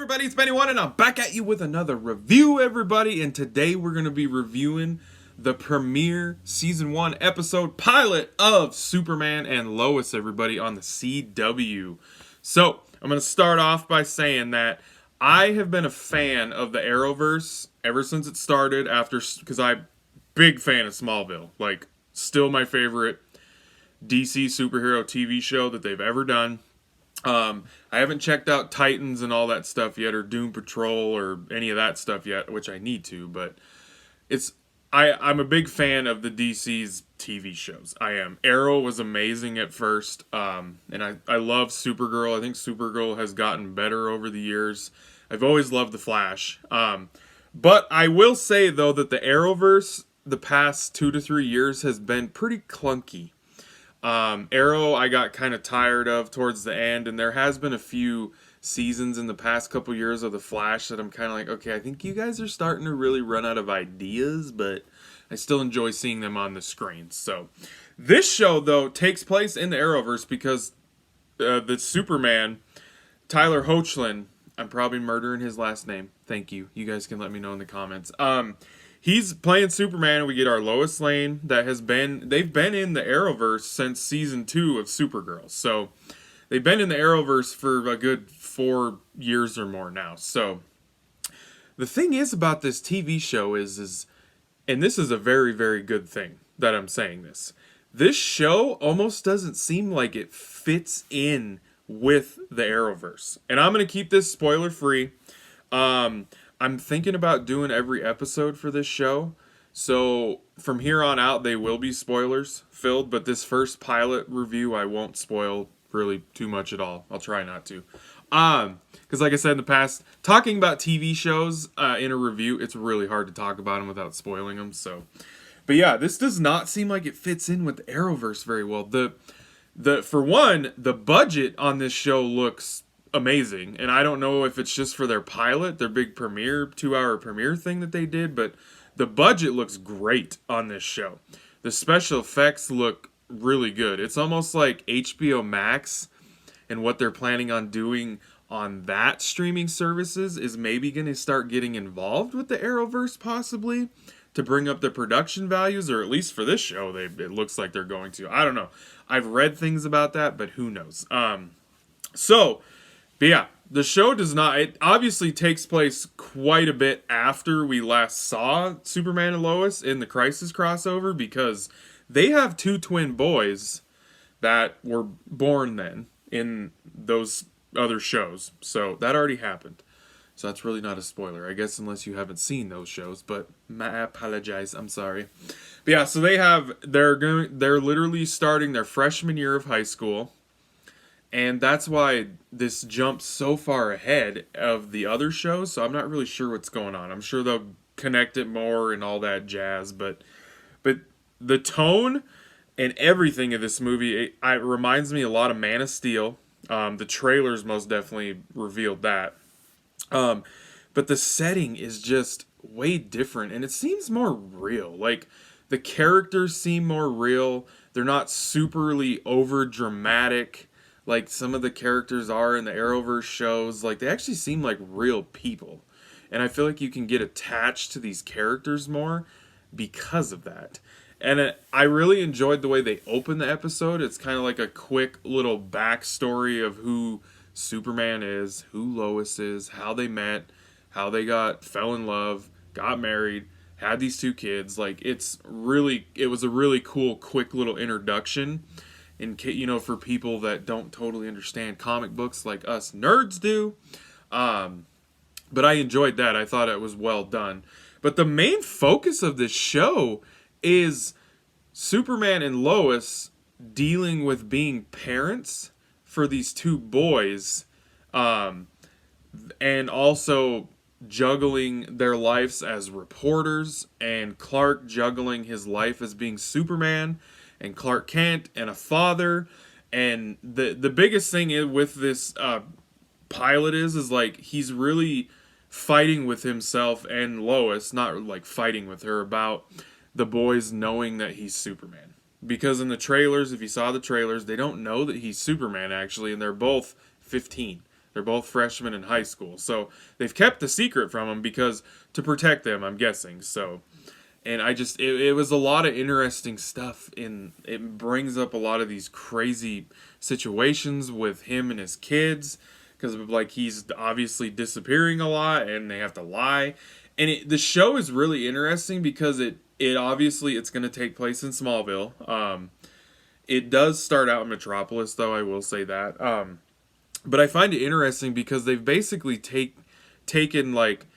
everybody? It's Benny1 and I'm back at you with another review, everybody. And today we're going to be reviewing the premiere Season 1 episode pilot of Superman and Lois, everybody, on the CW. So, I'm going to start off by saying that I have been a fan of the Arrowverse ever since it started, because I'm big fan of Smallville. Like, still my favorite DC superhero TV show that they've ever done. I haven't checked out Titans and all that stuff yet, or Doom Patrol, or any of that stuff yet, which I need to, but I'm a big fan of the DC's TV shows. I am. Arrow was amazing at first, and I love Supergirl. I think Supergirl has gotten better over the years. I've always loved The Flash. But I will say, though, that the Arrowverse, the past 2 to 3 years, has been pretty clunky. Arrow I got kind of tired of towards the end, and there has been a few seasons in the past couple years of The Flash that I'm kind of like, okay, I think you guys are starting to really run out of ideas, but I still enjoy seeing them on the screen. So this show, though, takes place in the Arrowverse because the Superman, Tyler Hoechlin, I'm probably murdering his last name. Thank you. You guys can let me know in the comments. He's playing Superman, and we get our Lois Lane they've been in the Arrowverse since season 2 of Supergirl. So they've been in the Arrowverse for a good 4 years or more now. So the thing is about this TV show is, and this is a very, very good thing that I'm saying this. This show almost doesn't seem like it fits in with the Arrowverse. And I'm going to keep this spoiler free. I'm thinking about doing every episode for this show, so from here on out they will be spoilers filled, but this first pilot review I won't spoil really too much at all. I'll try not to. Because like I said in the past, talking about TV shows in a review, it's really hard to talk about them without spoiling them, so. But yeah, this does not seem like it fits in with the Arrowverse very well. For one, the budget on this show looks amazing, and I don't know if it's just for their pilot, their big premiere, 2-hour premiere thing that they did, but the budget looks great on this show. The special effects look really good. It's almost like HBO Max and what they're planning on doing on that streaming services is maybe going to start getting involved with the Arrowverse possibly to bring up the production values, or at least for this show, it looks like they're going to. I don't know. I've read things about that, but who knows? But yeah, the show it obviously takes place quite a bit after we last saw Superman and Lois in the Crisis crossover, because they have 2 twin boys that were born then in those other shows. So that already happened. So that's really not a spoiler, I guess, unless you haven't seen those shows, but I apologize, I'm sorry. But yeah, so they're literally starting their freshman year of high school. And that's why this jumps so far ahead of the other shows, so I'm not really sure what's going on. I'm sure they'll connect it more and all that jazz, but the tone and everything of this movie, it reminds me a lot of Man of Steel. The trailers most definitely revealed that. But the setting is just way different, and it seems more real. Like, the characters seem more real. They're not superly over dramatic like some of the characters are in the Arrowverse shows. Like, they actually seem like real people. And I feel like you can get attached to these characters more because of that. And I really enjoyed the way they opened the episode. It's kind of like a quick little backstory of who Superman is, who Lois is, how they met, how they fell in love, got married, had these 2 kids. Like, it was a really cool, quick little introduction. For people that don't totally understand comic books like us nerds do. But I enjoyed that. I thought it was well done. But the main focus of this show is Superman and Lois dealing with being parents for these 2 boys, and also juggling their lives as reporters, and Clark juggling his life as being Superman, and Clark Kent, and a father. And the biggest thing with this pilot is like, he's really fighting with himself and Lois, not like fighting with her, about the boys knowing that he's Superman. Because in the trailers, if you saw the trailers, they don't know that he's Superman, actually, and they're both 15. They're both freshmen in high school. So they've kept the secret from them because to protect them, I'm guessing. So, and it was a lot of interesting stuff. It brings up a lot of these crazy situations with him and his kids because like he's obviously disappearing a lot and they have to lie. And the show is really interesting because it obviously it's going to take place in Smallville. It does start out in Metropolis, though, I will say that. But I find it interesting because they've basically taken like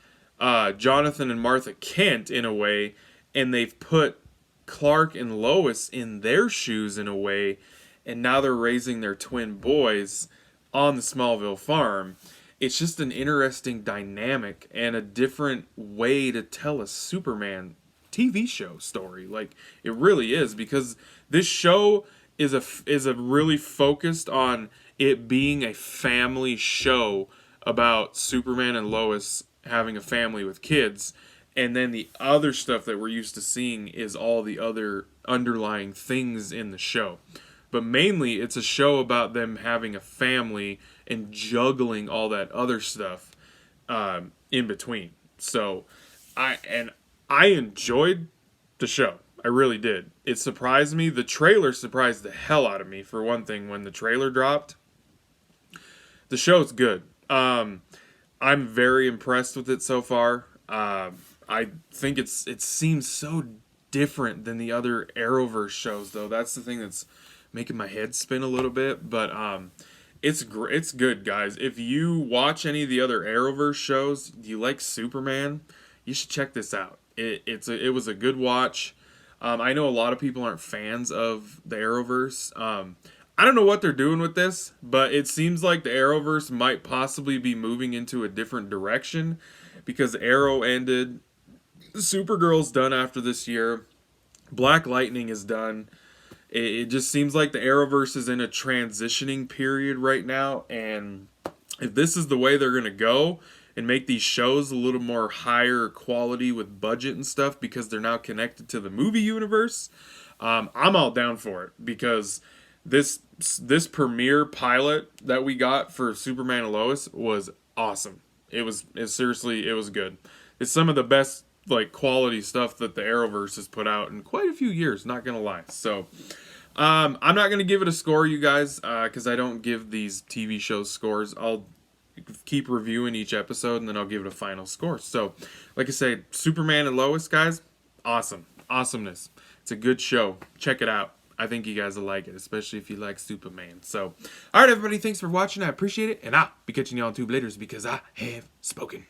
Jonathan and Martha Kent in a way, and they've put Clark and Lois in their shoes in a way, and now they're raising their twin boys on the Smallville farm. It's just an interesting dynamic and a different way to tell a Superman TV show story. Like it really is, because this show is a really focused on it being a family show about Superman and Lois having a family with kids, and then the other stuff that we're used to seeing is all the other underlying things in the show. But mainly it's a show about them having a family and juggling all that other stuff in between. So I enjoyed the show. I really did. It surprised me. The trailer surprised the hell out of me, for one thing. When the trailer dropped, the show's good. I'm very impressed with it so far. I think it seems so different than the other Arrowverse shows, though. That's the thing that's making my head spin a little bit. But it's good, guys. If you watch any of the other Arrowverse shows, you like Superman, you should check this out. It was a good watch. I know a lot of people aren't fans of the Arrowverse. I don't know what they're doing with this, but it seems like the Arrowverse might possibly be moving into a different direction because Arrow ended. Supergirl's done after this year. Black Lightning is done. It just seems like the Arrowverse is in a transitioning period right now, and if this is the way they're going to go and make these shows a little more higher quality with budget and stuff because they're now connected to the movie universe, I'm all down for it, because this premiere pilot that we got for Superman and Lois was awesome. It was good. It's some of the best like quality stuff that the Arrowverse has put out in quite a few years, not gonna lie. So I'm not gonna give it a score, you guys, because I don't give these TV shows scores. I'll keep reviewing each episode and then I'll give it a final score. So like I said, Superman and Lois, guys, awesomeness. It's a good show. Check it out. I think you guys will like it, especially if you like Superman. So, alright everybody, thanks for watching. I appreciate it, and I'll be catching y'all on Tube later because I have spoken.